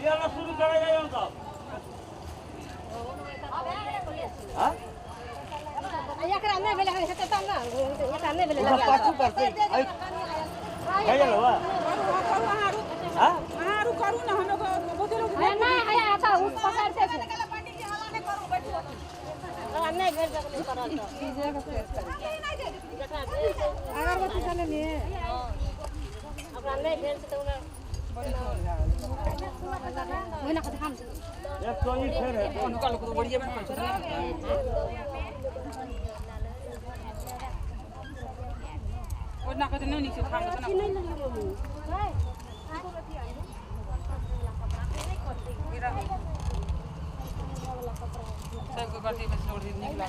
याला शुरू करायला येऊन का हां एकरा नहीं भेले हेते त ना एकरा नहीं भेले पाछू करते है गेलो वा हां हारू करू ना हम लोग बोते लोग नहीं है आता उस पकड़ते थे पंडित जी हवा नहीं करू बैठो अगर नहीं भेल सकले करल तो अगरबत्ती चले लिए अगर नहीं भेल से तो ना वही ना कथा हम एक तो ही फेर है उनका लोग बढ़िया में पैसा और ना कहते नहीं नीचे खाना ना सब को करते बस छोड़ निकला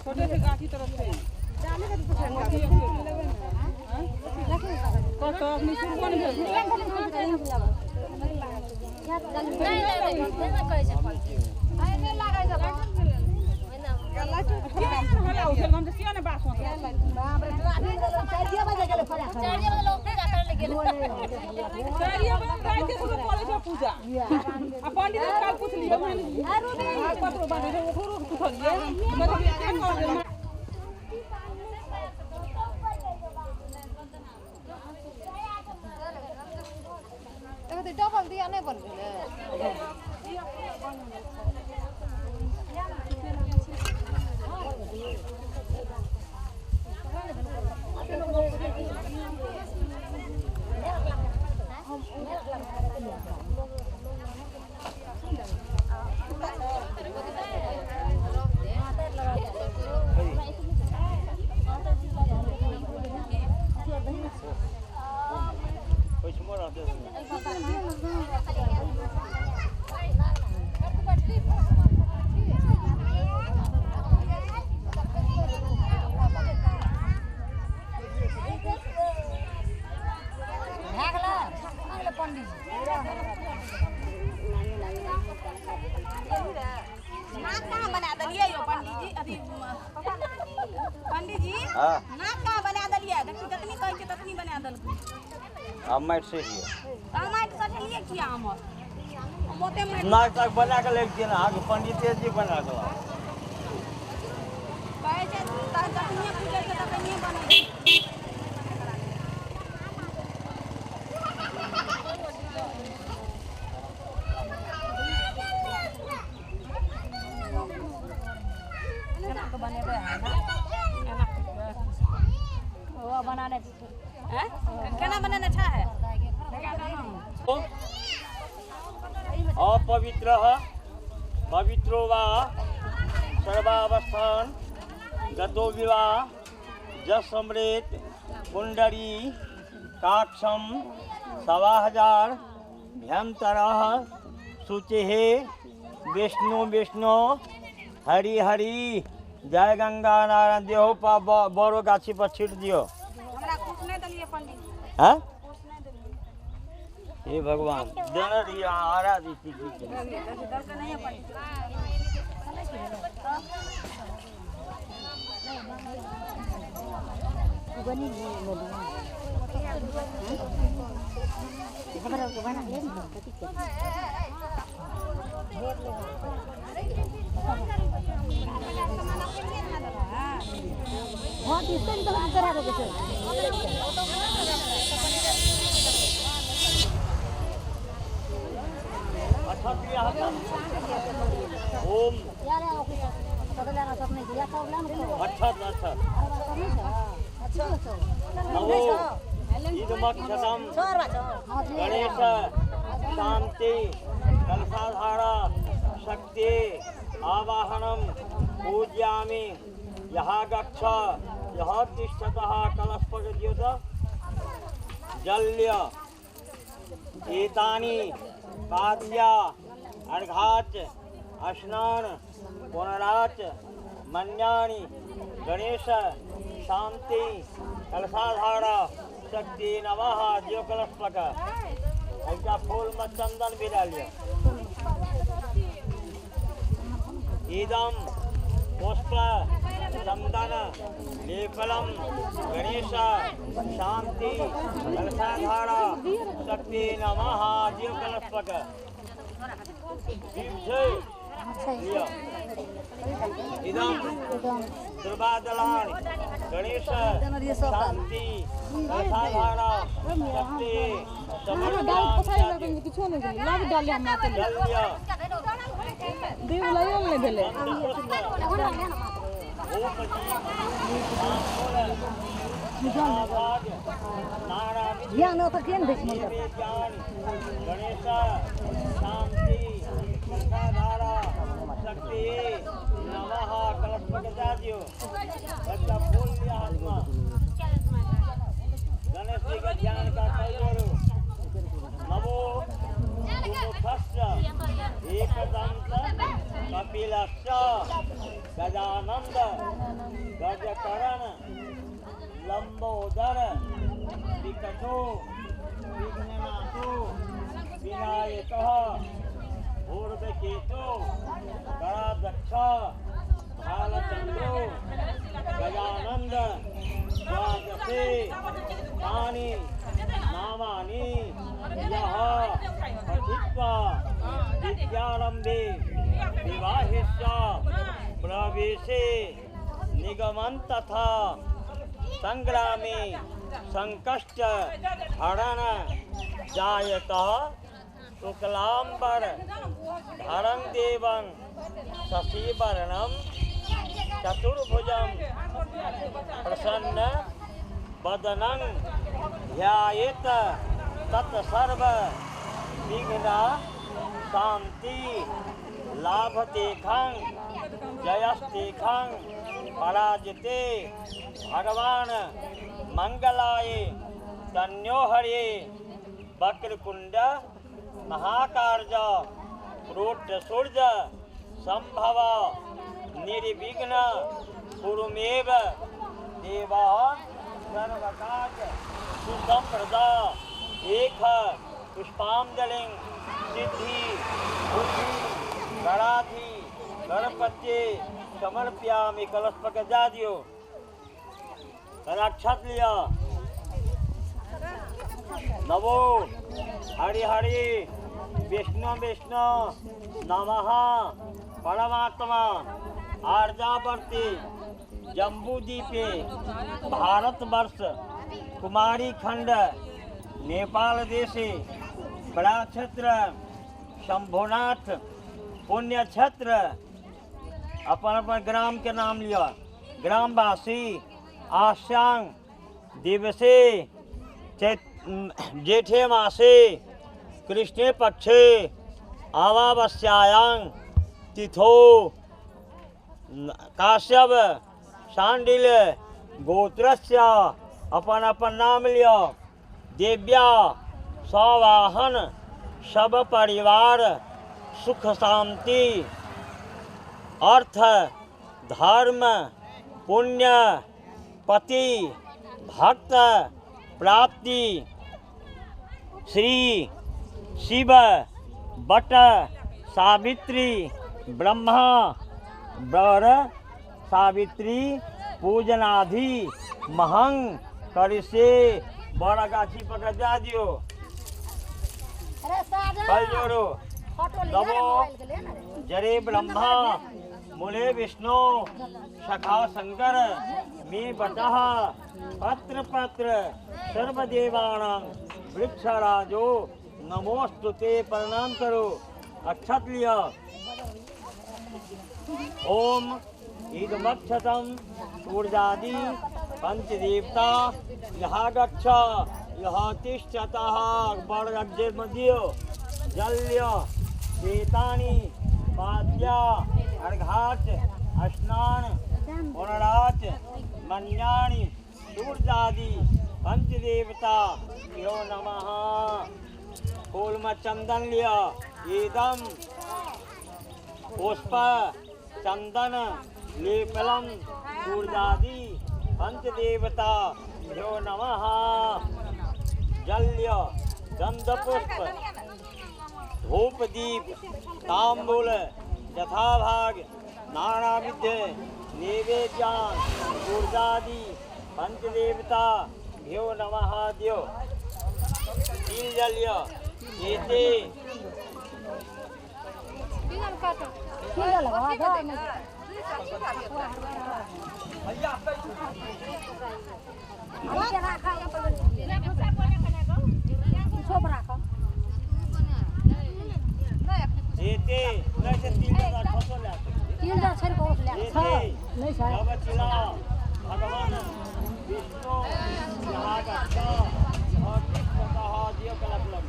छोटे से गाठी तरफ से तो अपनी शुरू कौन भेज पूजा पंडित का पूछ लियो डबल दिया नहीं बन पंडित जी नाक का बना दलिए जतनी कह के ततनी बना दल अब माइट से लिए माइट से लिए किया हम मोते माइट नाक तक बना के ले दिए ना आगे पंडित जी बना दो कहे जे ततनी पूजा के ततनी बना बनाने हैं केना बनाने अच्छा है अपवित्र पवित्रो वा सर्वावस्थान गतो विवाह जसमृत कुंडरी काक्षम 7000 भ्यंतरः शुचिः विष्णु विष्णु हरि हरि जय गंगा नारायण देहो पर बड़ो गाछी पर छीट दियो हमरा कुछ नहीं दलिए पंडित हैं हे भगवान देना दिया आरा दी थी डर के नहीं है पंडित बनी बोली सबको बना ले ना कथी के बहुत इससे तो करा दो कुछ अच्छा किया ओम यार तो लेना सब नहीं दिया प्रॉब्लम अच्छा नमो ईदमक्षतम गणेश शांति कलशाधारा शक्ति आवाहनम पूज्यामि यहाँ गच्छ यः तिष्ठतः कलशपद्योत जल्य एतानि पाद्य अर्घाच स्नान पुनराच मन्यानि गणेश शांति कलशाधारा शक्ति नमः ज्यो कलशपक ऐसा फूल में चंदन भी डालिए इदम पुष्प चंदन लेपलम गणेश शांति कलशाधारा शक्ति नमः ज्यो कलशपक इदम दुर्वादलानि गणेश शांति कलशाधारा शक्ति समर्पयामि किछो नहीं लाग डाले हम माते देव लयो में भेले या न तो केन देख गणेश शांति कलशाधारा शक्ति नमः कलशपक जादियो बच्चा बोल लिया आत्मा गणेश जी का ध्यान का करो नमो मुखस्य एकदंत कपिलस्य गजानंद गजकरण लंबोदर विकटो विघ्ननाथो विनायकः ऊर्ध्वकेतो गणाध्यक्ष भालचंद्रो गजानंद द्वादशे तानि नामानि यः पठित्वा विद्यारम्भे विवाहेश्च प्रवेशे निगमन तथा संग्रामे संकष्ट हरण जायतः शुक्लांबर धरं देवं शशिवर्णं चतुर्भुजं प्रसन्न वदनं ध्यायेत तत्सर्व विघ्न शांति लाभतेखं जयस्तेखं पराजिते भगवान मंगलाय तन्यो हरे वक्रकुंड महाकार्ज प्रोट सूर्य संभव निर्विघ्न कुरुमेव देवा सर्वकार्य सुसंप्रदा एक पुष्पांजलि सिद्धि बुद्धि गणाधि गणपत्ये समर्पयामि कलशपक जादियो अक्षत लिया नमो हरि हरि विष्णु विष्णु नमः परमात्मा आर्यावर्ते जम्बूद्वीपे भारतवर्ष कुमारी खंड नेपाल देशे बड़ा क्षेत्र शंभुनाथ पुण्य क्षेत्र अपन अपन ग्राम के नाम लिया ग्रामवासी आश्यांग दिवसे जेठे मासे कृष्णे पक्षे अमावस्यायां तिथो काश्यप शांडिल गोत्रस्य अपन अपन नाम लिया देव्या सवाहन सब परिवार सुख शांति अर्थ धर्म पुण्य पति भक्त प्राप्ति श्री शिव बट सावित्री ब्रह्मा वर सावित्री पूजनाधि महंग करिसे बड़ा गाछी पकड़ जा दियो कल जोड़ो फोटो ले नमो मोबाइल के ले ना रे। जरे ब्रह्मा मूले विष्णु सखा शंकर मे बटः पत्र पत्र सर्वदेवानां वृक्षराजो नमोस्तुते प्रणाम करो अक्षत लिया ओम ईदमक्षतम सूर्यादि पंचदेवता यहाँ गच्छ यहाँ तिष्ठतः वर्गज्ञमद्यो जल्य एतानि पाद्या अर्घाच स्नान पुनराच मन्यानि सूर्यादि पंचदेवता यो नमः फूल में चंदन लिया एकदम पुष्प चंदन लेपलम सूर्यादि पंचदेवता यो नमः जल्य गंधपुष्प धूप दीप तांबूल यथाभाग नानाविध नैवेद्यान सूर्यादि पंचदेवता यो नमः द्यो तिल जल्य एते ठीक लगा दो में ये रखा ले भूसा बोले कने को सब रखा एते नैसे तिल का फोटो ले तीन दा छर को ले एते नहीं सर जब चिला भगवान विष्णु यहाँ का और कहा दियो कलकलम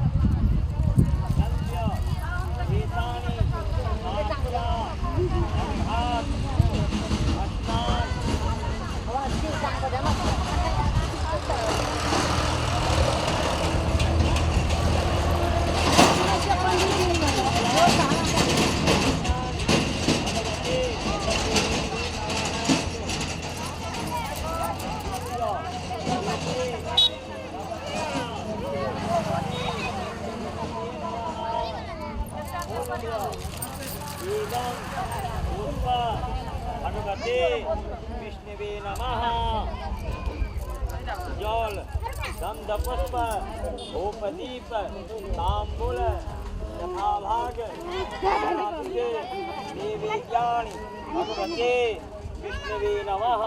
जल्य एतानि मात्रा हाथ स्नान और ठीक काम को जमा भगवते विष्णवे नमः जल गंधपुष्प धूपदीप तांबूल यथाभाग नैवेद्यानि भगवते विष्णवे नमः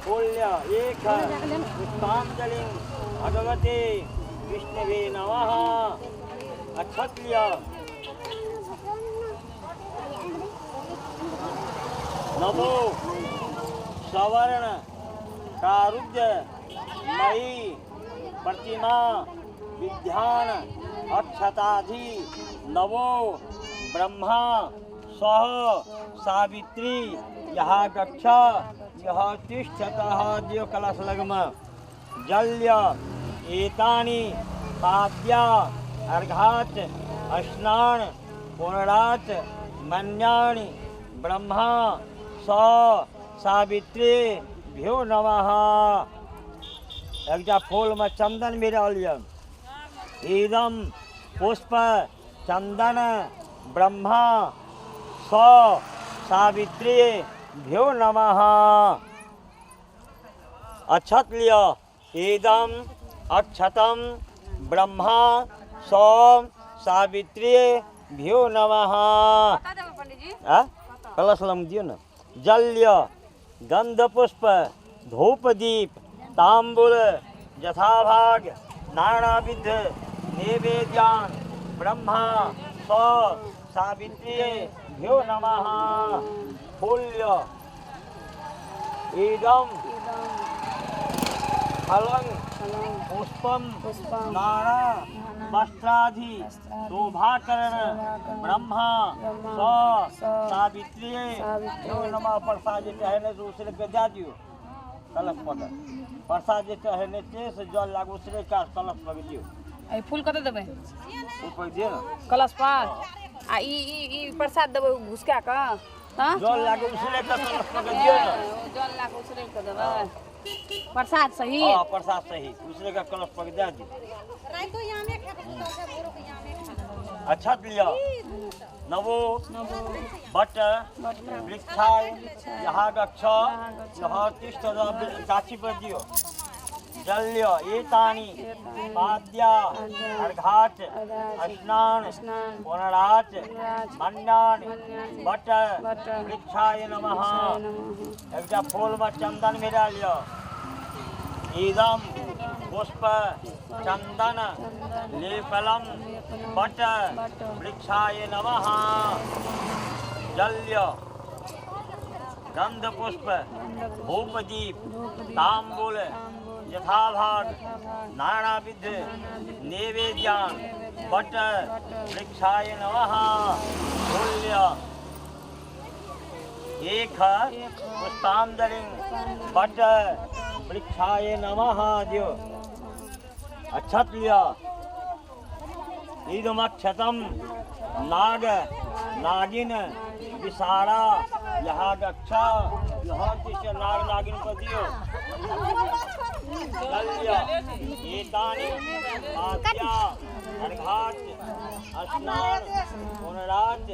पुण्य एक पुष्पांजलि भगवते विष्णवे नमः अक्षत्रिय नमो सवर्ण कारुज्य मयि प्रतिमा विद्यान अक्षताधि नवो ब्रह्मा सह सावित्री यहाँ गच्छ यह तिष्ठतः दियो कलश लगम जल्य एतानि पाद्या अर्घाच स्नान पुनराच मन्यानि ब्रह्मा स सावित्री भ्यो नमः एक फूल में चंदन मेरा लिया एकदम पुष्प चंदन ब्रह्मा स सावित्री भ्यो नमः अक्षत लिया एकदम अक्षतम ब्रह्मा स सावित्री भ्यो नमः कलश लम दियो ना जल्य गंधपुष्प धूपदीप तांबूल यथाभाग नानाविध नैवेद्यान ब्रह्मा स सावित्री भ्यो नमः फूल्य इदम फलं पुष्पम नाना वस्त्राधि शोभाकरण ब्रह्मा स सावित्री भ्यो नमः प्रसाद चढ़ने से उसने के दे दियो कलश पकड़ प्रसाद चढ़ने से जल लागू उसने का कलश पकड़ दियो ए फूल कते देबे ऊपर दियो ना कलश पर आ ई प्रसाद देबे घुसका का हां जल लागू उसने का कलश पकड़ दियो ना जल लागू उसरे के देबे प्रसाद सही हां प्रसाद सही उसने का कलश पकड़ दे दियो रात को यहां में खा के तो भोरो के यहां में खा अच्छा लिया नवो बट वृक्षाय यहाँ गच्छ यहाँ तिष्ठ गाछी पर दियो जल्य एतानि पाद्या अर्घाच स्नान पुनराच मन्यान बट वृक्षाय नमः। एक फूल में चंदन मिला लियो। इदम पुष्प चंदन लेपलम बट वृक्षाय नमः। जल्य गंध पुष्प भूपदीप तांबूल यथाभाग नानाविध नैवेद्यान बट वृक्षाय नमः। मूल्य एक पुष्पांजलि बट वृक्षाय नमः। दियो अक्षत्रिय इदमक्षतम नाग नागिन विसारा यहाँ गक्षा यहाँ किसे नाग नागिन को दियो। एतानि पाद्या अर्घाच स्नान पुनराच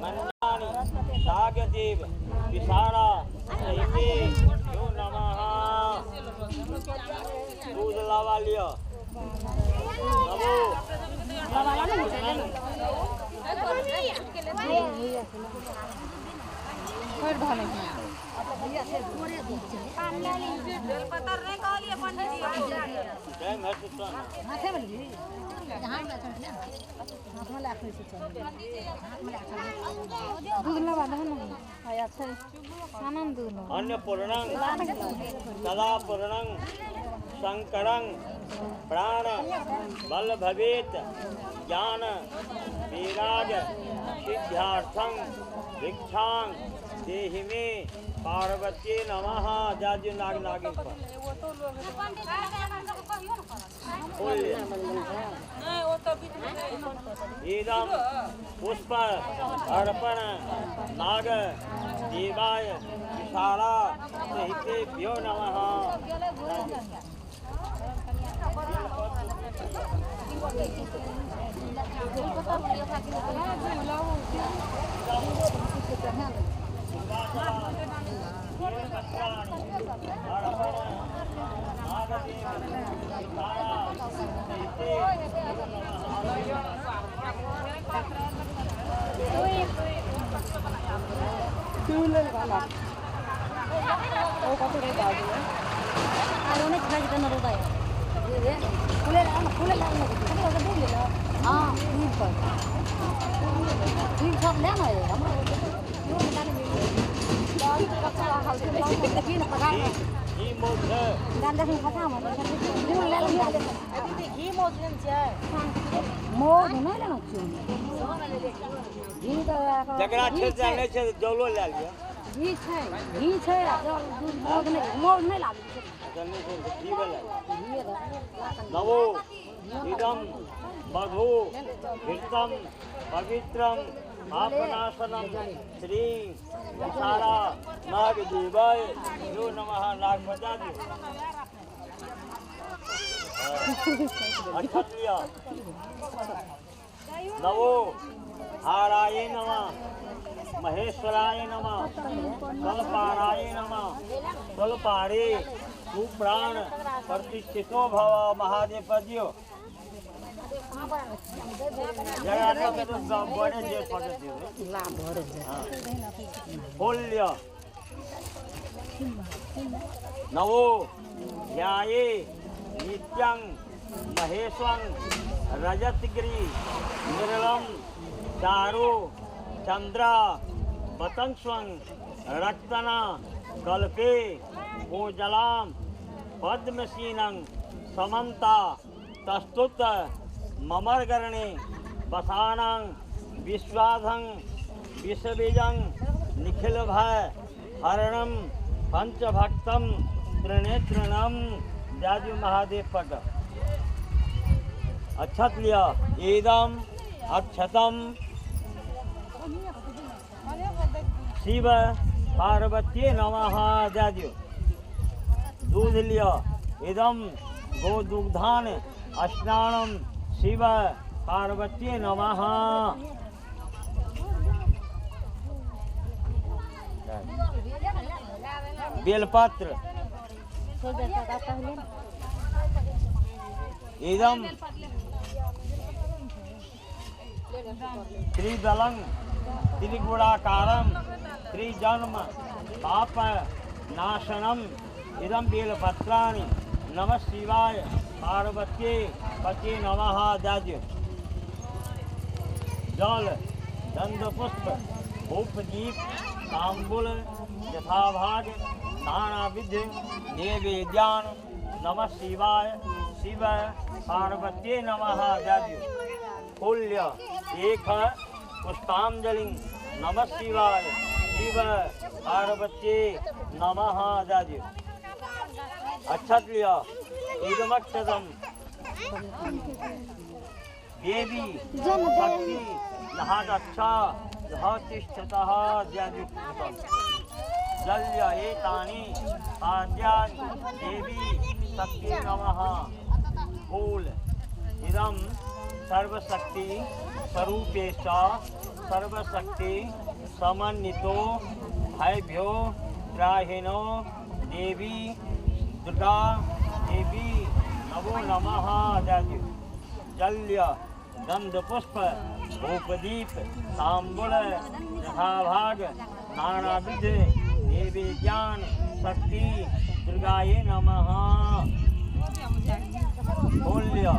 मन्यानि नागदेव विसारा सहिते यो नमः। दूध लावा लियो। नमो अन्नपूर्णं सदापूर्णं शंकरं प्राण बल भवेत ज्ञान विराग सिद्ध्यार्थं भिक्षां देहि मे पार्वती नमः। जाजू नाग नागिन पर इदम पुष्प अर्पण नाग देवाय विशाला सहितेभ्यो नमः। जकरा क्षेत्र नहीं छै जौलो ले लिया। घी छै दूध मोर नहीं लागे घी वाला। नवो इदम मधु घृतम पवित्रम आपनासनम श्री विशाला नाग देवाय यो नमः। नाग बजा दो। अक्षत्रिय नवो हाराय नमः महेश्वराय नमः स्वल्पाराय नमः। स्वल्पारे सुप्राण प्रतिष्ठितो भव महादेव पद्यो। नवो ध्याये नित्यं महेशं रजतगिरि निर्मलं चारु चंद्रा मतंस्वं रक्तना कल्पे भूजलां पद्मसीनं समन्ता तस्तुत ममर्गणे बसानां विश्वाधं विषबीजं निखिल भय हरणं पंचभक्तं त्रिनेत्रणं। जाजू महादेव पद अक्षत लिया। इदम अक्षतम शिव पार्वती नमः। जाजू दूध लिया। इदम गोदुग्धान स्नानम शिव पार्वती नमः। बेलपत्र इदम त्रिदलं त्रिगुणाकारं त्रिजन्म पाप नाशनम इदम बेलपत्राणि नमः शिवाय पार्वत्ये पते नमः जाज्य जल गंधपुष्प धूपदीप तांबूल यथाभाग नानाविध नैवेद्यान नमः शिवाय शिव पार्वत्ये नमः जाज्य कुल्य एक पुष्पांजलि नमः शिवाय शिव पार्वत्ये नमः जाज्य अक्षत्रिय इदमक्षतम देवी शक्ति यहाँ रक्षा यहाँ तिष्ठतः ज्ञानयुक्तम जल्य एतानि आद्यानि देवी शक्ति नमः फूल इदं सर्वशक्ति स्वरूपेश सर्वशक्ति समन्वितो भयभ्यो त्राहिनो देवी दुर्गा देवी नमो नमः जाज्य जल्य गंधपुष्प धूपदीप तांबूल यथाभाग नानाविध नैवेद्यान शक्ति दुर्गाये नमः मूल्य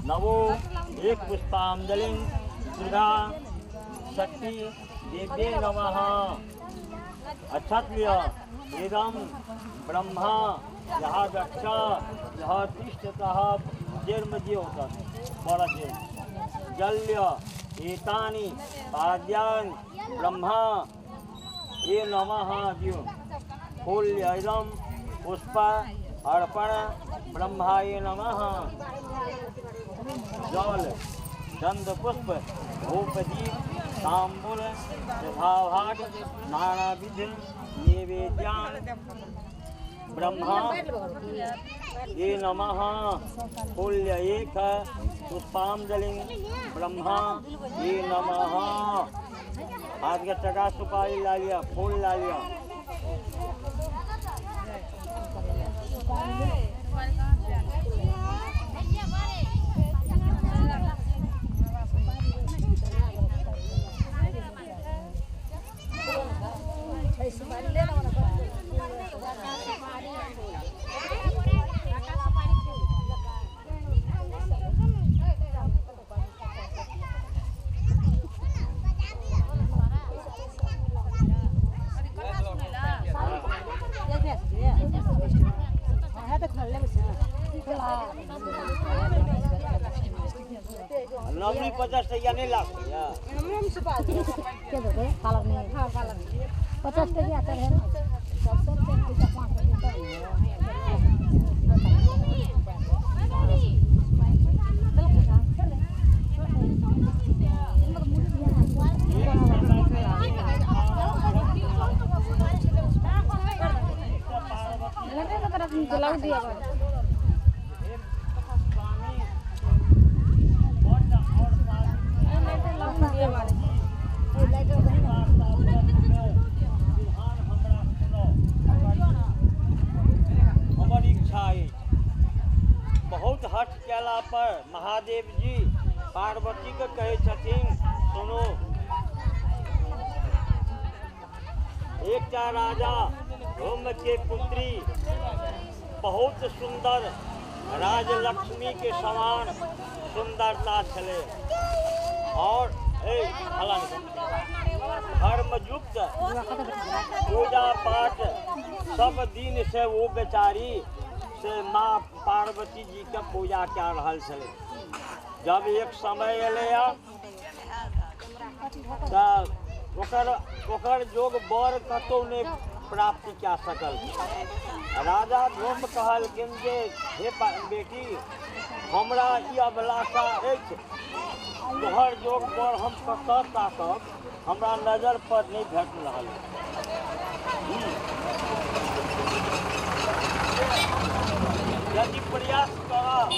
नवो एक पुष्पांजलि दुर्गा शक्ति देव्ये नमः अक्षत्रिय इदं ब्रह्मा यहाँ रक्षा यहाँ तिष्ठतः जन्मज्ञ होता बड़ा जल्य एतानि पाद्यानि ब्रह्मा ये नमः दियो फूल्य इदं पुष्प अर्पण ब्रह्माय नमः जल गंध पुष्प धूपदीप तांबूल यथाभाग नानाविध नैवेद्यान ब्रह्मा ये नमः फूल्य एक पुष्पांजलि ब्रह्मा ये नमः आज का टका सुपारी ला लिया फूल ला लिया नवनी 50 टका नहीं लाख या क्या दो पालक नहीं हां पालक 50 टका आता है ना 700 रुपए 5 रुपए जला दिया हमारी इच्छा है बहुत हट केला पर महादेव जी पार्वती को कहे छथिन सुनो एक टा राजा धूम के पुत्री बहुत सुंदर राजलक्ष्मी के समान सुंदरता छले और धर्मयुक्त पूजा पाठ सब दिन से वो बेचारी से माँ पार्वती जी के पूजा कर रहा छले जब एक समय अले ओकर जोग बर कतौ नहीं प्राप्ति क्या सकल राजा धूम कहलखिन जे हे बेटी हमरा ई अभिलाषा अछि तोहर जोग पर हम कतऽ ताकब हमरा नजर पर नहीं भेट रहल यदि प्रयास कर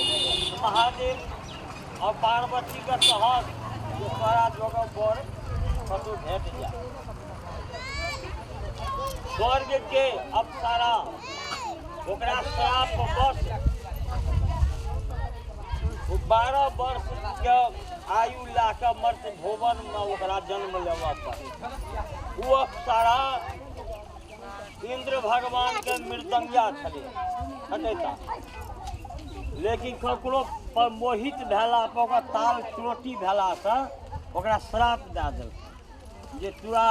महादेव और पार्वती का सहज तोहरा जोग पर कतौ भेट जाए स्वर्ग के अप्सरा ओकरा श्राप बस 12 वर्ष के आयु ला के मर्त्य भुवन में ओकरा जन्म लेवा पर वो अप्सरा इंद्र भगवान के मृदंगिया छले लेकिन ककरो पर मोहित भेला पर ओकर ताल चोटी भेला से ओकरा श्राप दे देल जे तोरा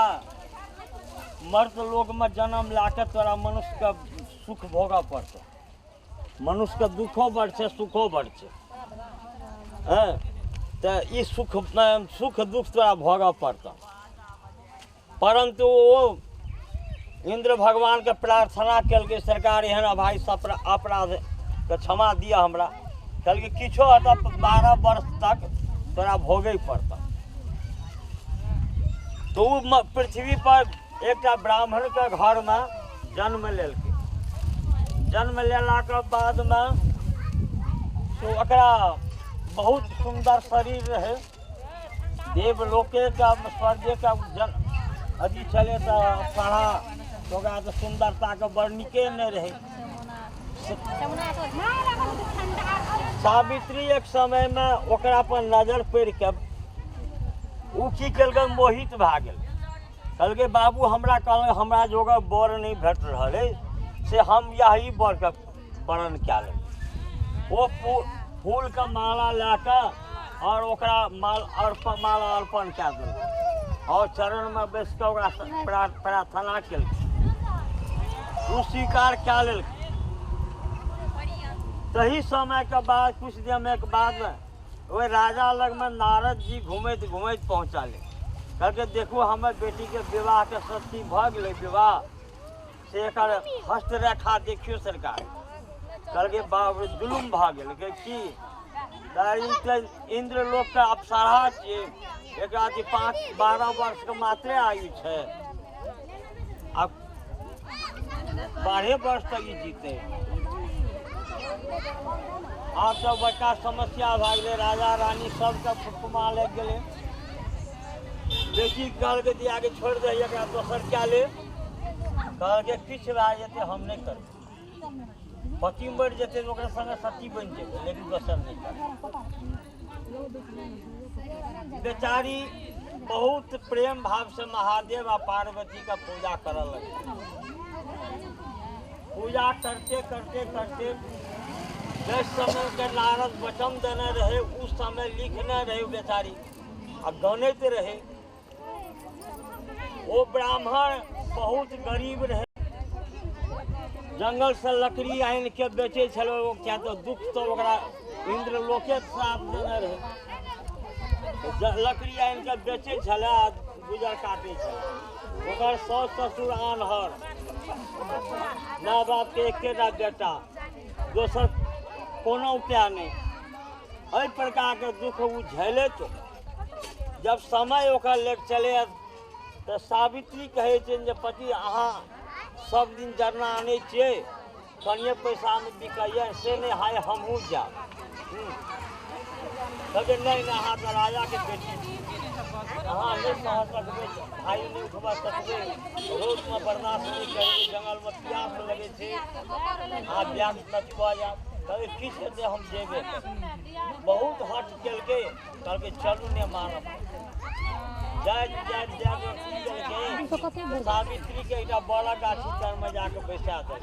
मर्द लोक में जन्म लाके तोरा मनुष्य के सुख भोगऽ पड़तौ मनुष्य के दुखो बढ़ छै सुखो बढ़ छै तो ई सुख दुख तोरा भोगऽ पड़तौ परंतु वो इंद्र भगवान के प्रार्थना कल सरकार एहन भाई अपराध के क्षमा दिया हमरा कल किछो हत 12 वर्ष तक तोरा भोगे पड़ता तो पृथ्वी पर एक ब्राह्मण के घर में जन्म लेलकै जन्म लेला के बाद में तो ओकरा बहुत सुंदर शरीर रहे देवलोके का स्वर्गे का अथी चले तो पढ़ा तो ओकरा तो सुंदरता के वर्णिके नहीं रहे सावित्री एक समय में ओकरा पर नजर पड़ के उ की कलकै मोहित भए गेल कहलकै बाबू हमरा कहल हमरा जोगर बर नहीं भेट रहल है से हम यही बर के वर्ण कए लेब वो फूल के माला लाके और ओकरा माला अर्पण कए देलकै और चरण में बैस के ओकरा प्रार्थना केलकै उ स्वीकार कए लेलकै तही समय के बाद कुछ दिन के बाद में वही राजा लग में नारद जी घूमैत घूमैत पहुँचाले कहलकै देखो हमर बेटी के विवाह के सच्ची भ गेलै विवाह से एकर हस्तरेखा देखियो सरकार कहलकै बाबू जुलुम भ गेल कि इंद्र लोक के अप्सरा छियै एकरा 5-12 वर्ष के मात्रे आयु छै अब 12 वर्ष तक ई जीते आब तो बड़का समस्या भए गेलै राजा रानी सबके फुफुमा लग गेलै बेटी कहलकै दिया के छोड़ दे एकरा दोसर कए ले कहलकै किछु भए जेतै हम नहीं करबै पति मरि जेतै तऽ ओकरा संगे सती बनि जेतै लेकिन दोसर नहीं करबै बेचारी बहुत प्रेम भाव से महादेव आ पार्वती का पूजा करऽ लगलै पूजा करते करते करते जिस समय के नारद वचन देने रहे उस समय लिखने रहे बेचारी आ गणित रहे वो ब्राह्मण बहुत गरीब रहे जंगल से लकड़ी आन के बेचे छलो क्या तो दुख तो ओकरा इंद्र लोके श्राप देने रहे लकड़ी आन के बेचे छले गुजर काटे छले ओकर सास ससुर आन्हर माँ बाप के एकेटा बेटा दोसर कोनो उपाय नहीं एहि प्रकार के दुख वो झेले तो जब समय ओकर ले चले तो सावित्री कहे जे पति अहाँ सब दिन जरना आने छिए कनिए पैसा में बिकैया से नहीं हाय हमहूँ जाब कहते नहीं अहाँ तो राजा के बेटी अहाँ नहीं सह सकबै भाई नहीं उठवा सकबै रोज में बर्दाश्त नहीं करबै जंगल में प्यास लगे आ ब्याज नचवा जाब कहते किस हेतै हम जेबे बहुत हट केलकै कहलकै चलू ने मानब सावित्री के एकटा बड़ा गाछी तर में जाके बैसा दे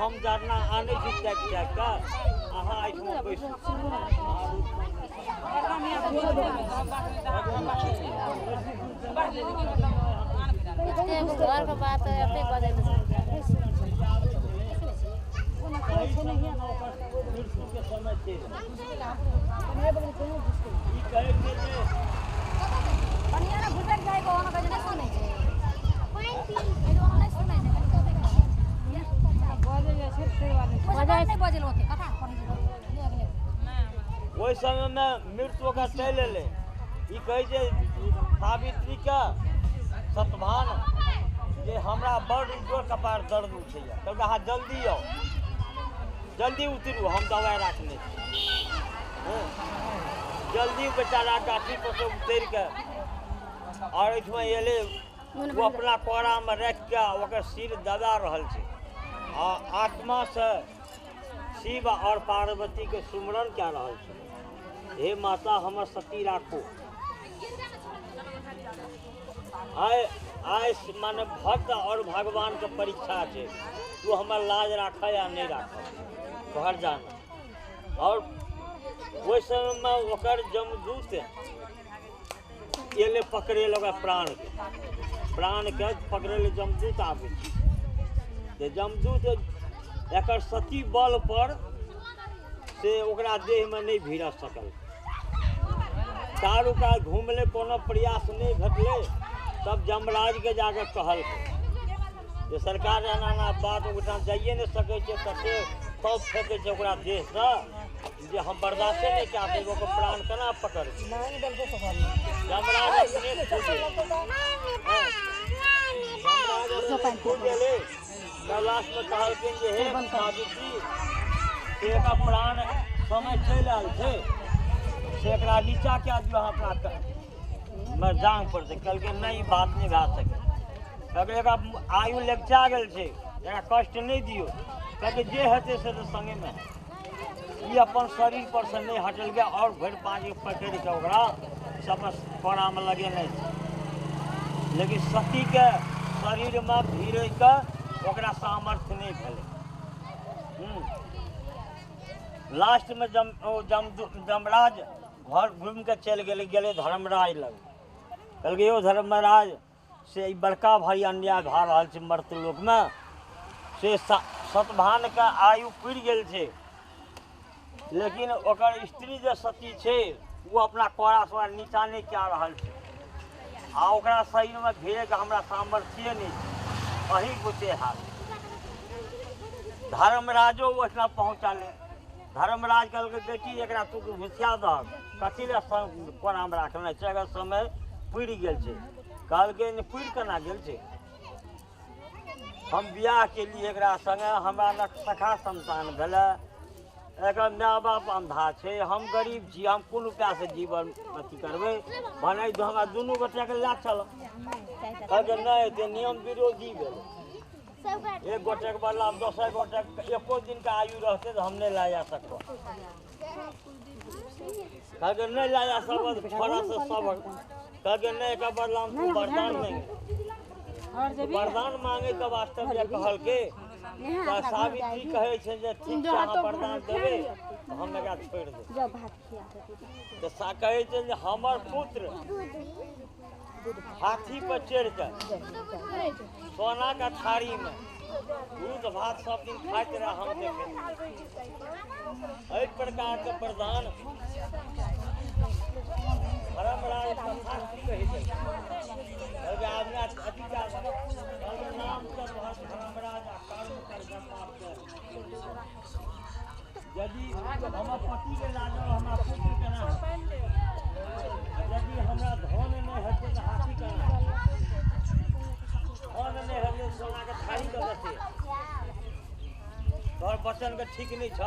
हम जरना आने छी ताकि के अहाँ एहिठमा बैसू घर के बात एते बजे के समय कनिया घुसक जाए को ओना कजे नहीं सुनै छै कोई ओना नहीं सुनै छै बजे नहीं बजल होते कथा ओहि समय में मृत्यु का चल एले ई कहे जे सावित्री का सतभान जे हमरा बड़ जोर कपार दर्द उठैया कहलकै अहाँ जल्दी आओ जल्दी उतरू हम दवाई राखने जल्दी बेचारा गाछी पर से उतर के और एहिठमा एले वो अपना कोड़ा में रख के ओकर सिर दबा रहल छै आ आत्मा से शिव और पार्वती के सुमरन कए रहल छै हे माता हमर सती राखो। आय आय माने भक्त और भगवान के परीक्षा है, तू हमर लाज राख या नहीं राख घर जाना। और वो समय में ओकर जमदूत ये पकड़े लगा प्राण के पकड़े ले जमदूत आवे। जमदूत एकर सती बल पर से ओकरा देह में नहीं भिड़ सकल। चारू काल घूमले कोनो प्रयास नहीं घटले। तब जमराज के जाके कहल जे सरकार एना बात उठा जाइए नहीं सके तते सब फेंके छै ओकरा देह से जे हम बर्दाश्त नहीं कए पेबो के प्राण केना पकड़। जमराज लास्ट में कहलखिन जे हे सावित्री से एका प्राण समय चलि आयल छै से एकरा नीचा कए दियौ अपना मैं जांग पर से। कहलकै नहीं बात नहीं भए सके। कहलकै एकरा आयु लगिचा गेल छै एकरा कष्ट नहीं दियौ। कहलकै जे हेतै से तऽ संगे में ई अपन शरीर पर से नहीं हटल गया और भरि पाँच पकड़ के ओकरा सब कोड़ा में लगेने छै। लेकिन सती के शरीर में भीड़ के ओकरा सामर्थ्य नहीं भेलै। लास्ट में जमराज घर घूम के चल गेले धर्मराज लग। कहलकै यौ धर्मराज से बड़का भारी अन्याय भए रहल छै मर्तलोक में से सतभान के आयु पुरि गेल छै लेकिन ओकर स्त्री जे सती छै वो अपना कोड़ा से नीचा नहीं कए रहल छै आ ओकरा शरीर में घेरे के हमरा सामर्थ्य नहीं छै। अही बुझे हाल धर्मराजो ओहिठाम पहुँचले। धर्मराज कहलकै बेटी एकरा तू घुसिया दह कथी ले कोना में राखने छै अगर समय पुरि गेल छै। कहलकै पुरि केना गेल छै हम बियाह के लिए एकरा संगे हमरा न सखा संतान भेलै एकर माय बाप अंधा छै हम गरीब छी हम कोन उपाय से जीवन अथी करबै भने तो हमरा दुनू गोटे के ला चल। कहलकै नहीं ते नियम विरोधी भेलै एक गोटे के बदला दोसर गोटे एको दिन का आयु रहते तो हम नहीं ला जा सकबो। कहलकै नहीं ला जा सकबो छोड़ा से सब। कहलकै नहीं एकर बदला हम वरदान मांगे वरदान मांगे के वास्ते जे कहलकै सावित्री कहे छै जे ठीक छै अहाँ वरदान देबै तो हम एकरा छोड़ि देबै। तो सा कहे छै जे हमर पुत्र हाथी पर चढ़ के सोना का थारी में दूध भात सब दिन खाइत रहे हम देखे। एहि प्रकार के वरदान धर्मराज कहे छै। नाम धर्मराज यदि हमर पति के लागल हमरा पुत्र केना यदि हमरा धन नहीं हेतै तो हाथी केना धन नहीं हेतै सोना के थारी के देतै तोहर वचन के ठीक नहीं छ।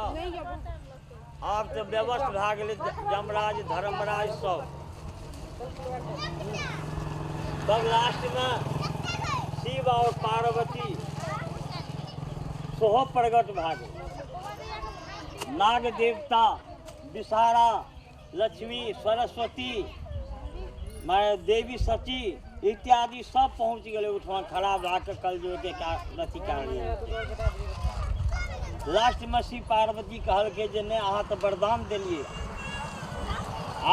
आब तो व्यवस्था भए गेलै जमराज धर्मराज सब। तब लास्ट में शिव और पार्वती सोहो प्रगट भए गेल। नाग देवता विषहारा लक्ष्मी सरस्वती माय देवी सती इत्यादि सब पहुँच गए उठवा खड़ा भए कलजुग के अथी कारण। लास्ट में शिव पार्वती कहलकै जे नहीं अहाँ तो वरदान देलिए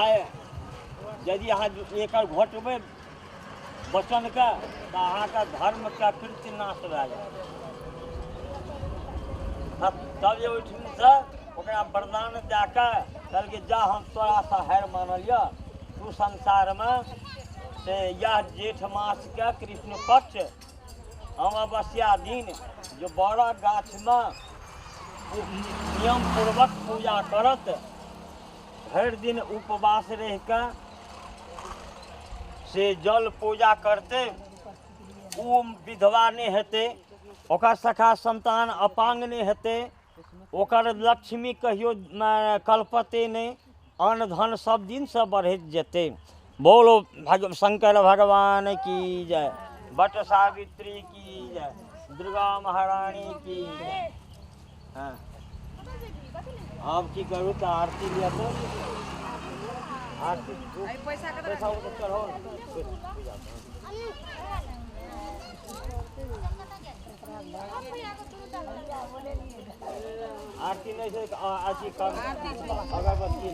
आय यदि अहाँ एकर घटबै वचन के तो अहाँ का धर्म के कृत्य नाश भए जाए। तब जे ओहिठाम से ओकरा वरदान दे के कहलकै जा हम तोरा सा हार मानल य तू संसार में से यह जेठ मास के कृष्ण पक्ष अमावस्या दिन जो बड़ा गाछ में नियम पूर्वक पूजा करत भर दिन उपवास रह के से जल पूजा करते ओ विधवा नहीं हेते ओकर सखा संतान अपांग नहीं हेते ओकर लक्ष्मी कहियो कल्पते नहीं अन्न धन सब दिन से बढ़त जेते। बोलो शंकर भगवान की जय बट सावित्री की जय दुर्गा महारानी की जय। हाँ अब की करूँ तो आरती लिया तो आरती पैसा वो तो चढ़ो आरती नहीं से आजी कम अगरबत्ती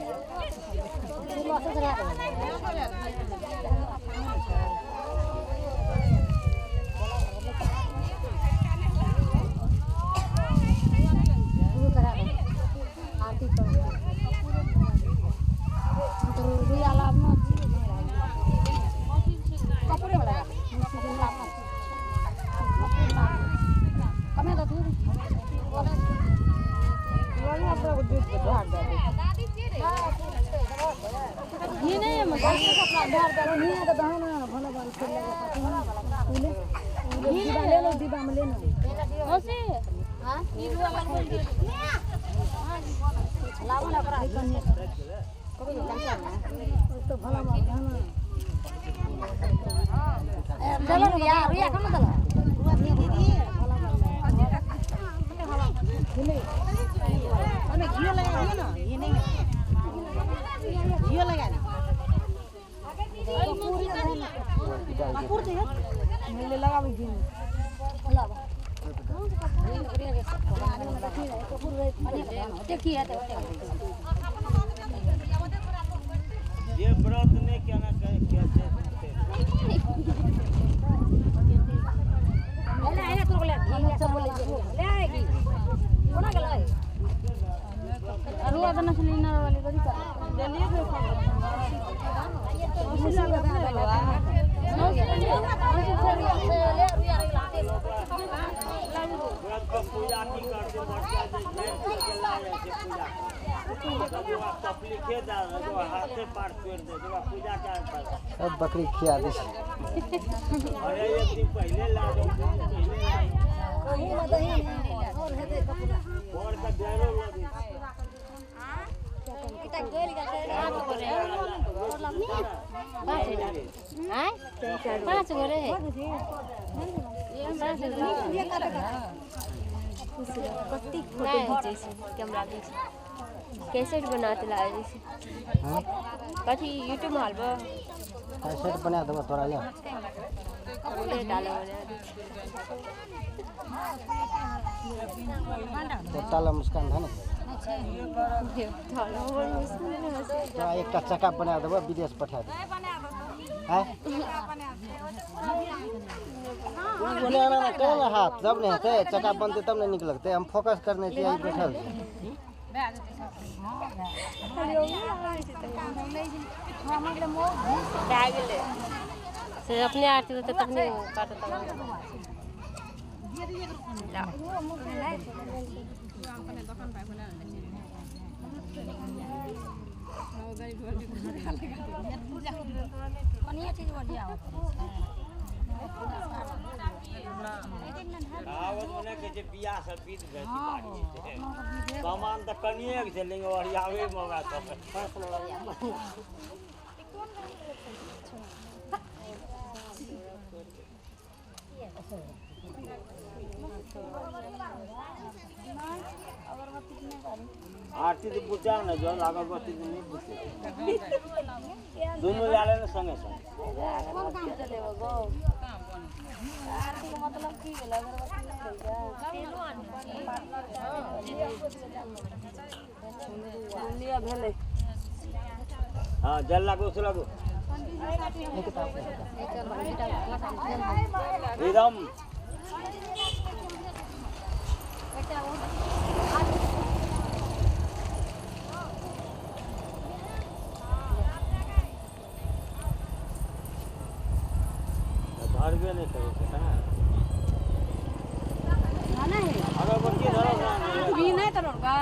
ये व्रत ने क्या ना कैसे पूजा की करते लिखे हाथे पार पेड़ दे पूजा क्या अब बकरी खिया दी अरे एक दिन पहले ला दो और का डेरो लगी पाँच गो रे कैमरा कैसेट बनाते लाए जैसे कथी यूट्यूब में हालबा कैसेट बना देबो तोरा ले बोले डालो टोटल मुस्कान है ना तो एक चक्का बना देबो विदेश पठा दे हैं बोले ना कौन हाथ जब नहीं है चक्का बनते तब नहीं निकल लगते हम फोकस करने के लिए बैठल से अपने आरती तो तक नहीं काटता बियाह सब बीत गए सामान तो कनिए चलेंगे और आवे मौका सब आरती तो पूछा ना जो अगरबत्ती तो नहीं पूछे दोनों ले लेना संगे संग कौन काम चले गो आरती का मतलब की भेल अगरबत्ती भेले हां जल लागो से लागो एकदम धरबे नहीं करे अगरबत्ती धरो भी नहीं तरोगा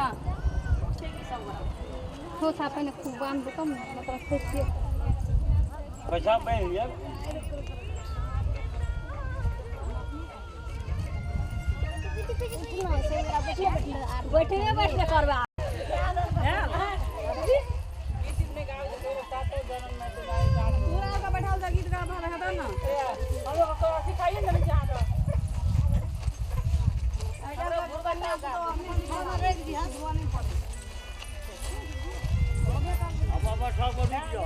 हो था पहले खूब आम कम मतलब खुश पैसा पहन लिया बैठे बैठ के करबा बैठा गीत गा रहा था ना सिखाइए ना अब सब को दियो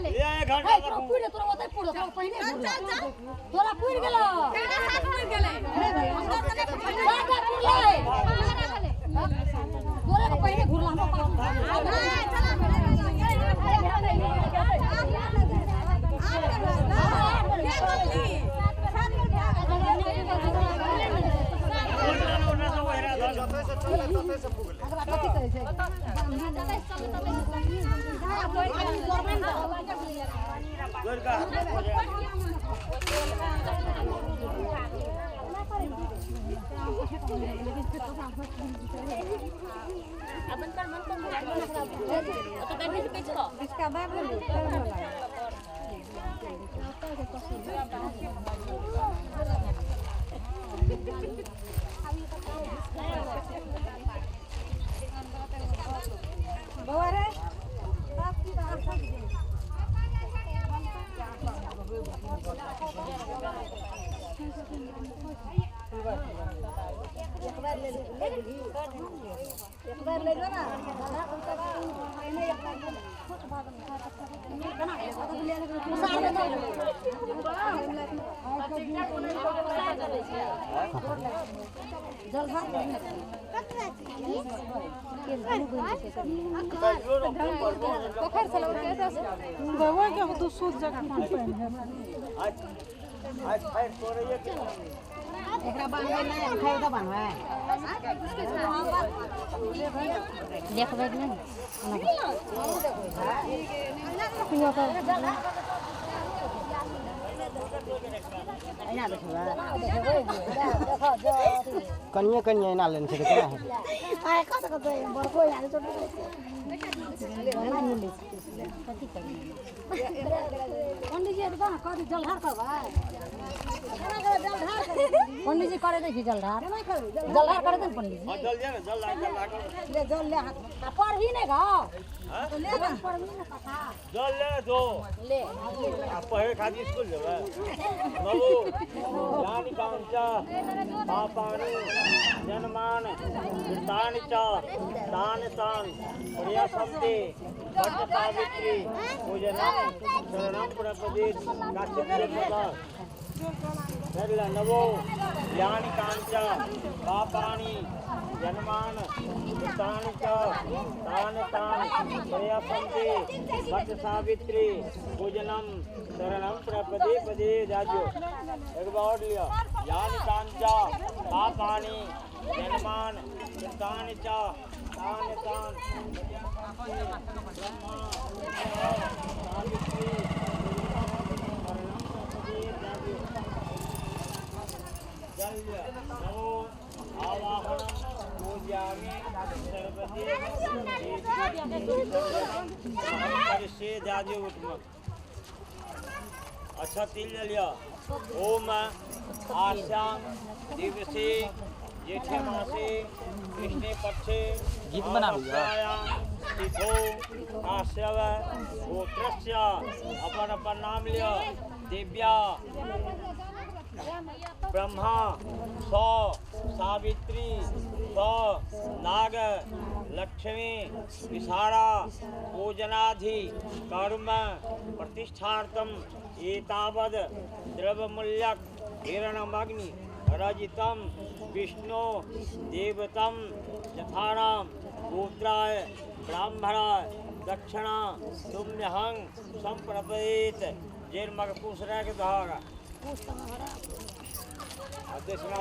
ये एक घंटा पर पूरे तोरा ओतै पूरे तोरा पहिले तोरा पूर गेलो तोरा के पहिले घुरला इसका बाप बवारे एक बार ले लो ना एकरा बनवे नहीं खाए तो बनवे देखबे नहीं ना कन्या कन्या ना लेने से कितना है आए कत कत बड़को यार छोटे पंडित जी तो कर जलधार करबा पंडित जी करे देखी जलधार जलधार करे दे पंडित जी जल दे ना जल ले जल ले पर ही नहीं गा तो ले पर ही ना कथा जल ले दो ले आप पहले खादी स्कूल जावे बाबू यानी कांचा पापाणि जनमान तानि च तान तान प्रिया शब्दे वट सावित्री पूजनम शरणम प्रपदे काचित्रे पदा सरला नवो यानी कांचा पापाणि जनमान तानि च तान तान प्रिया शब्दे वट सावित्री पूजनम शरणम प्रपदे पदे जाजो एक बार और लिया यानी कांचा पापाणि जनमान तानि च तान तान आवाहन पूजामि सर्वदे जाजो उत्तम अच्छा तिल लिया ओम आशां दिवसे जेठे मासे कृष्णे पक्षे गीत बना तिथो काश्यव गोत्रस्य अपन अपन नाम लिया दिव्या ब्रह्मा सौ सावित्री सौ नाग लक्ष्मी विषाणा पूजनाधि कर्म प्रतिष्ठार्थम एतावद द्रव्यमूल्यक हिरणमग्नि रजितम विष्णु देवतम यथाराम गोत्राय ब्राह्मणाय दक्षिणा तुम्यहं संप्रपेत जेर्मग पूछना के धारा देशना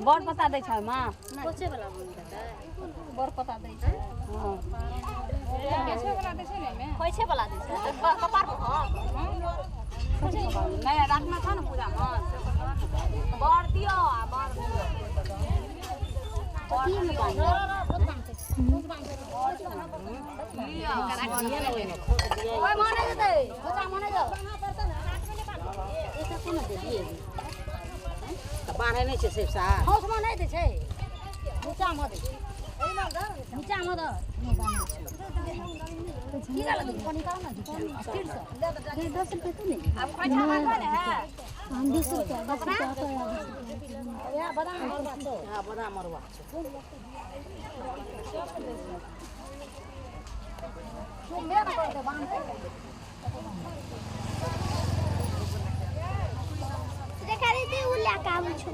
बड़ पता दै छै माँ कोचे वाला बड़ पता दै छै हां कैसे वाला दै छै ने कैसे वाला दै छै कपार पर हां नहीं रखना था ना पूजा में बड़ दियो आ बड़ तीन बांध ओए माने दे कोचा माने जा केना दे दिए तऽ बान्है नहि छै से सा हाउसमे नहि दै छै नीचामे दे नीचामे दे की गल दे पानी का ना स्टील से 10 रुपए तू नहीं अब खर्चा मांगो ने हम 20 रुपए 10 रुपए तो या बादाम मरवा तो हां बड़ा मरवा तू मेरा कर दे बांध जे खरीदे उ ला के आबै छु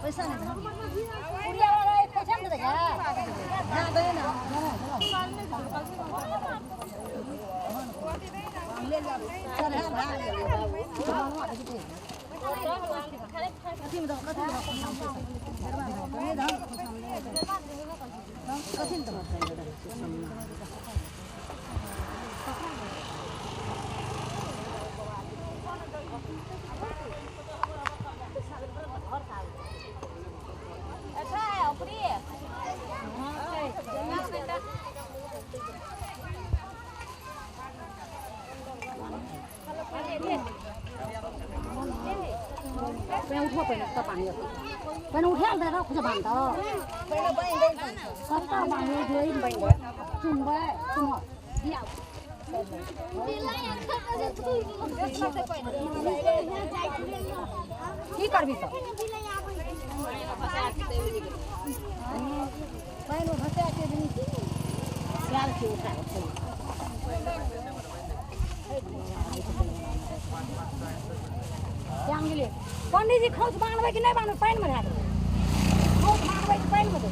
पैसा नहीं पुरिया वाला एक पैसा दे देगा ना दे ना ले जा चल है भाग ले बाबू कथी में दो कथी में दो अच्छा है ऊपरी मैं उठो पहले तब पानी मैंने उठा दे रहा कुछ बांधा पहले बांध दे सबका बांध दे बांध चुंबा चुंबा दिया की करबी तो पहले भसा के दिन सियाल के उठा जान गेले पंडित जी खोज बांधबै कि नहीं बांधबै पानी में रहा खोज बांधबै कि पानी में दे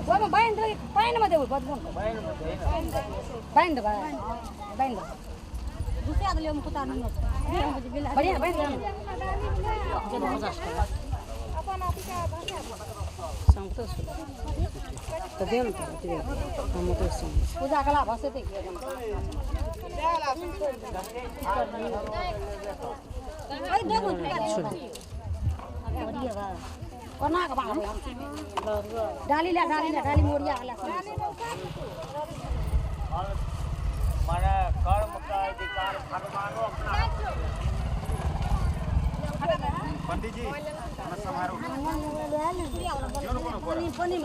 वो में बांध दे पानी में दे बदबून बांध दे दूसरा दे हम कुता नहीं बढ़िया बांध दे जब 50 अपन आप का संगतो तो देम तो हम तो पूजा कला भसते के अरे देखो कोना का बांध डाली मोड़िया वाला माने कर्म का अधिकार भगवानो अपना पंडित जी हमरा समारो पानी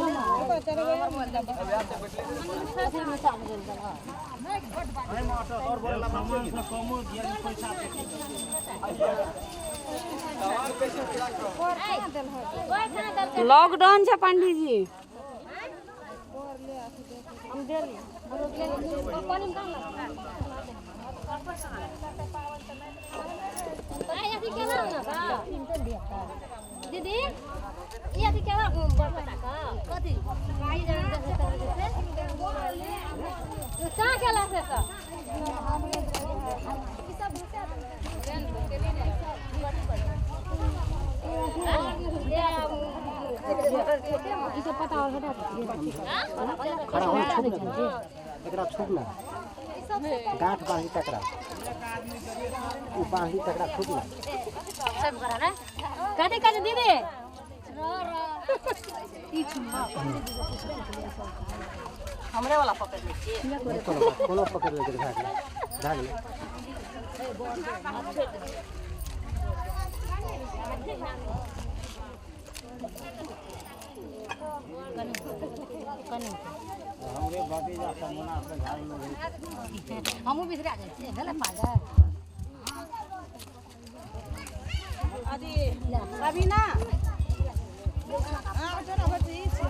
लॉकडाउन छै पंडित जी दीदी ये अथी केना बड़का का कथी गाड़ी जान दे का केला से सब ई सब भूसा जान के लिए ई सब पता और हटा खड़ा हो छूट एकरा छूट ना गांठ बांधी तकरा उ बांधी तकरा छूट ना सब करा ना कथी कथी दीदी ई छुमा हमरे वाला पकड़ ले छी कोनो पकड़ ले भाग ले हमरे बाकी जा समना से झाड़ी में हमहु बिसरा जाय छी गलत पागा अभी अभी ना हां जो ना बची छी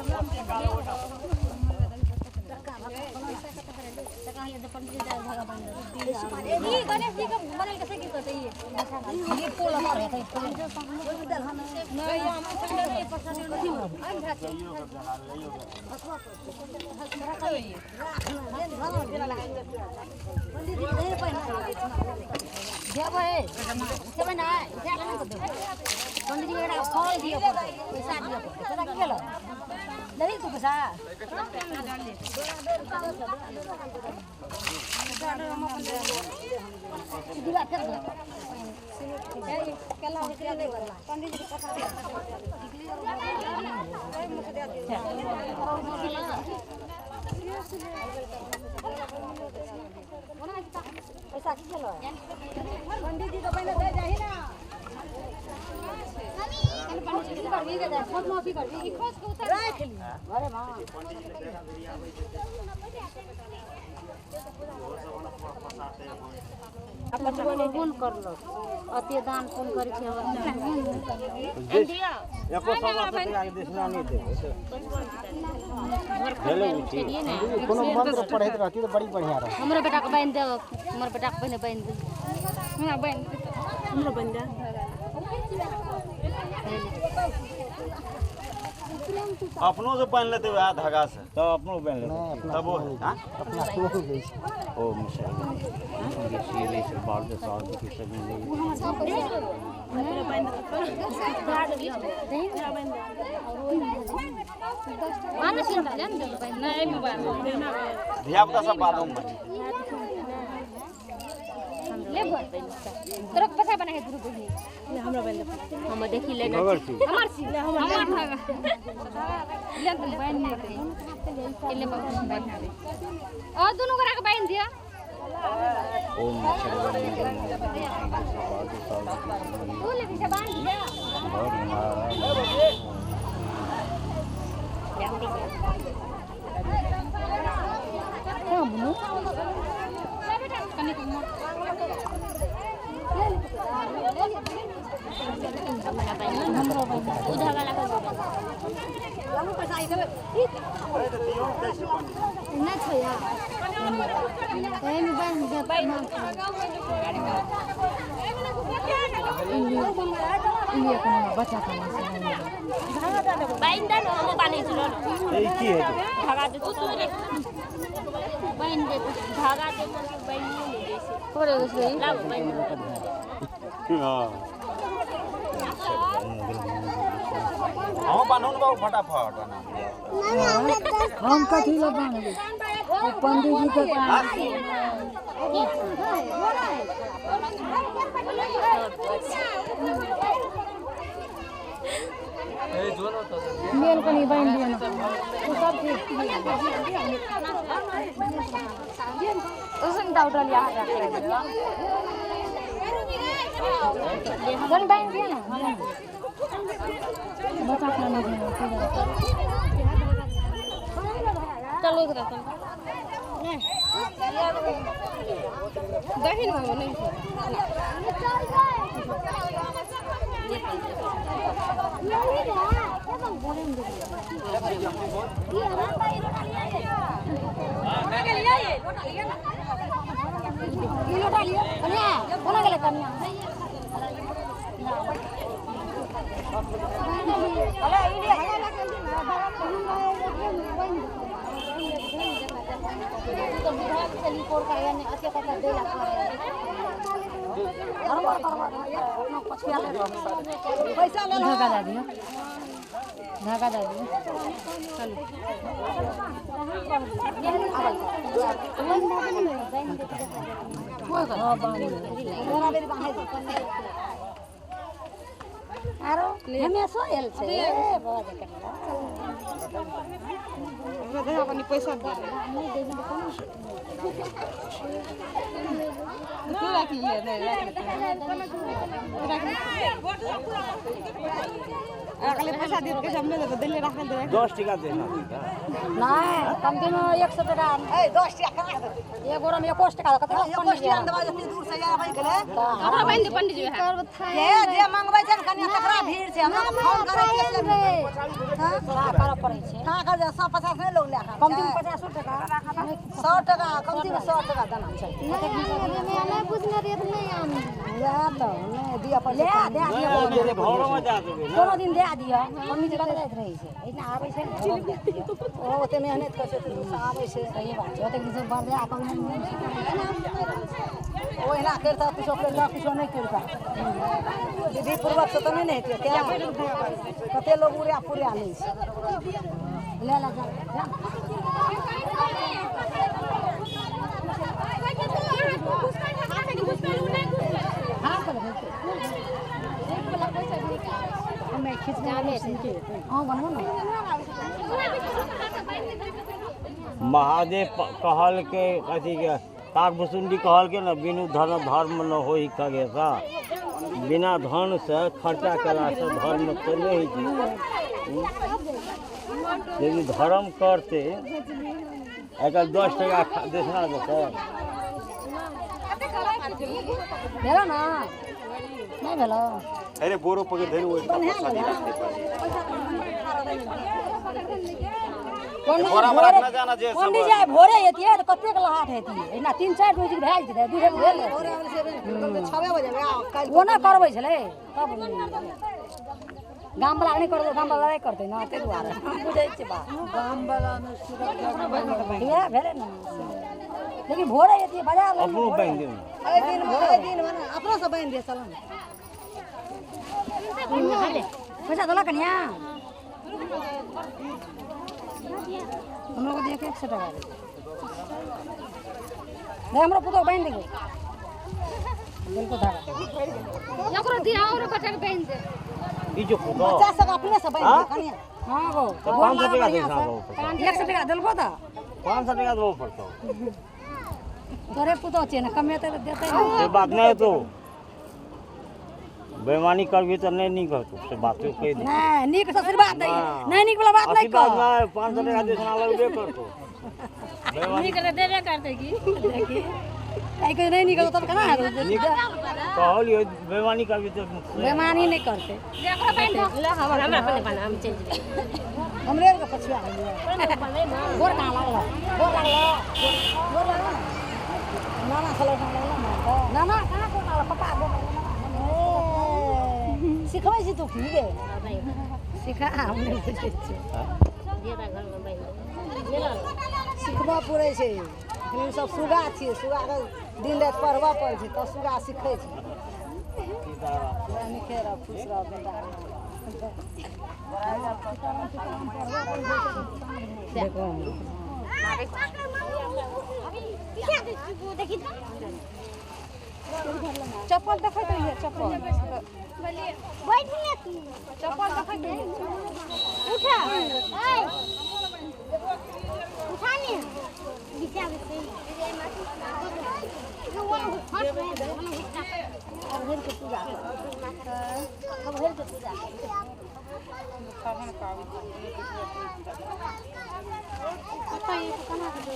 कहीं तो पंडित जी धागा बांध दे ये गणेश जी का बनल कैसे की करते ये ये फूल हमारे थे जब है सब ना क्या करना को पंडित जी का फल दियो पैसा दियो पैसा के लो नहीं तू पैसा दिवा कर दो कला पंडित जी कथा पैसा की लो पंडित जी तो पहले दे जाही ना पंडित जी कर भी दे खुद माफी कर भी खोज के उतार रख ली अरे मां अपन गुण कर लो अति दान पुण्य करै छै हमर इंडिया एको सब आके देशना नहीं दे हेलो कोनो मंत्र पढ़ैत रहती तो बड़ी बढ़िया रह हमरो बेटा के बांध दे हमर बेटा के पहले बांध दे हमरा बन हमरो बन जा अपनों से पहन लेते वह धागा से तो अपनों पहन लेते तब वो हां अपना तो हो गई ओ मिशा ये ले से बाल के साथ की सब नहीं माने सुन ले नहीं मोबाइल धिया पुता सब बालों में ले तोरा पैसा बना है ग्रुप में हमरा बन हम देखि ले खबर छी हमार सी हमार ले बांध नहीं ले बांध और दोनों करा के बांध दिया ओम तू ले के बांध दिया क्या मनु बेटा कने को उधागा लगा हमको पैसा आई देबे ना छोया ए में बांध दे पैसा ये कोनो बच्चा का बांध दे हम बांध चलो ए की है धागा दे तू रे बांध दे धागा दे बांध ले जैसे थोड़े से लाभ बांध हां हम बांधन बाबू फटाफट हम कथी ला बांध दे पंडित जी के मेल कनी बांध दिया ना तू सब ठीक उसने डाउट लिया हटा कर गन बांध दिया ना बता खाना देना चलो इधर चल दही ना नहीं पैसा ले धागा दे दियो धागा दे दियो आरो हमें सोयल छे बहुत हमरा अपनी पैसा दे नहीं देबे तो कोन तू रख लिए नहीं अगले पैसा दे के हमने तो दिल्ली रख दे 10 टका देना नहीं कम दिन 100 टका ए 10 टका ये गोरा में 21 टका कथा 21 टका दबा जति दूर से आबै गेले हमरा बन दे पंडित जी जे मंगबै छै कन्या बड़ा भीड़ छै हमरा फोन करै छियै हां करऽ पड़ै छै का कर 150 नहीं लोग ले कम से कम 50 टका 100 टका कम से कम 100 टका देना चाहिए नहीं पूछने रेट नहीं आम ले तो नहीं दिया पर ले दे दिया घरों में जा देबे कोनो दिन दे दिया मम्मी जी बता दैत रहै छै एना आबै छै ओ ओते मेहनत कर छै आबै छै सही बात छै ओते दिन से बार दे अपन ओहिना करता कुछो करता कुछो नहीं करता विधि पूर्वक से तो नहीं हेतै क्या कते लोग उड़िया पुरिया लै छै ले ला जा मैं खींच जाने से हां बनो ना महादेव कहल के अथी के काक भुसुंडी कहल के ना बिनु धन धर्म न होई खगेसा बिना धन से खर्चा कला से धर्म तो नहीं छै यदि धर्म करते एकर 10 टका देना देते भेलो ना नहीं भेलो अरे बोरो पकड़ धैल वो पंडित जी भोरे हेतिए त कतेक लहाट हेतिए एना 3-4 रोज भेल छै दूहे भेल भोरे 6 बजे काल ओना करबै छले तब गाम वाला नहीं करते गाम वाला नहीं करते ना ते दुआरे बुझै छै बा गाम वाला ने सुरक्षा भेले ना लेकिन भोरे हेतिए बाजार अपनो बैंक दे ए दिन भोरे दिन माने अपनो से बांध दे चलन पैसा दला कन्या हम लोग देख 100 टका दे हमरा पुतो बांध दे दिल को धागा एकरो दिया और बच्चा के बहन दे ई जो फोटो 50 टका अपने से बांध दे कन्या हां वो 500 टका देना 100 टका दिलको ता 500 टका दो पड़तो तोरे पुतो छे ना कमेते देते ये बात नहीं तो बेईमानी करबी तो नहीं निक होतो से बात कह दे नहीं निक से आशीर्वाद दे नहीं निक वाला बात नहीं कर ना 500 टका देना लगबे करतो निक रे देबे करते की देखी आई के नहीं निकल तब कना कहलियो बेईमानी करबी तो बेईमानी नहीं करते एकरो बहन ले हमरा अपने बना हम चेंज हमरे के पछुआ गोर कहां लागला गोर लागला नाना खलो नाना कहां गोर लागला पापा गोर सिखबै छी तू की गे सिखा हम नहीं बुझै छी जेरा घर में बैठ जेरा सिखबा पड़ै छै हम सब सुगा छियै सुगा के दिन रात पढ़बा पड़ै छै त सुगा सिखै छै निके रह खुश रह बेटा देखो चप्पल देखै तो ये चप्पल बैठ ले तू चप्पल देखै तो उठा उठा ले बिचा बिचा जो वो हट रहे हैं अब हेल के पूजा अब हेल के पूजा पता है कहां से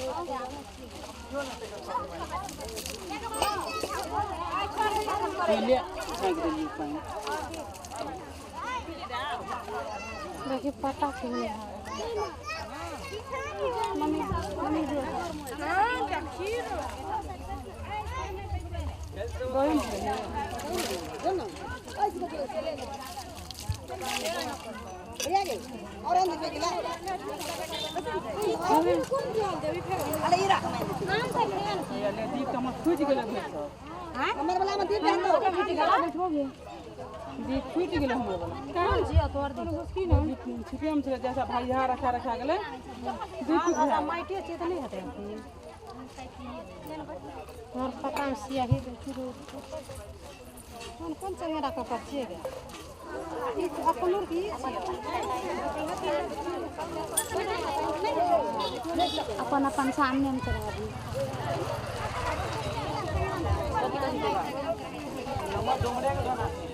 देखिए पता क्यों नहीं मम्मी मम्मी जो हां खीर गोइन दोनों ये गे और अंदर पे गिला अरे इरा नाम से ये ले दीप तो हम फूट गेल हां हमर वाला में दीप है तो फूट गेल बैठोगे दीप फूट गेल हमर वाला कौन जी तोर दीप की ना छिपे हम चले जैसा भाई यहां रखा गेले दीप माइटे छै त नहीं हते और पता सियाही देखी कौन चंगे रखा पछे गे अपन की अपन अपन सामने में चला दी नंबर डोमरे के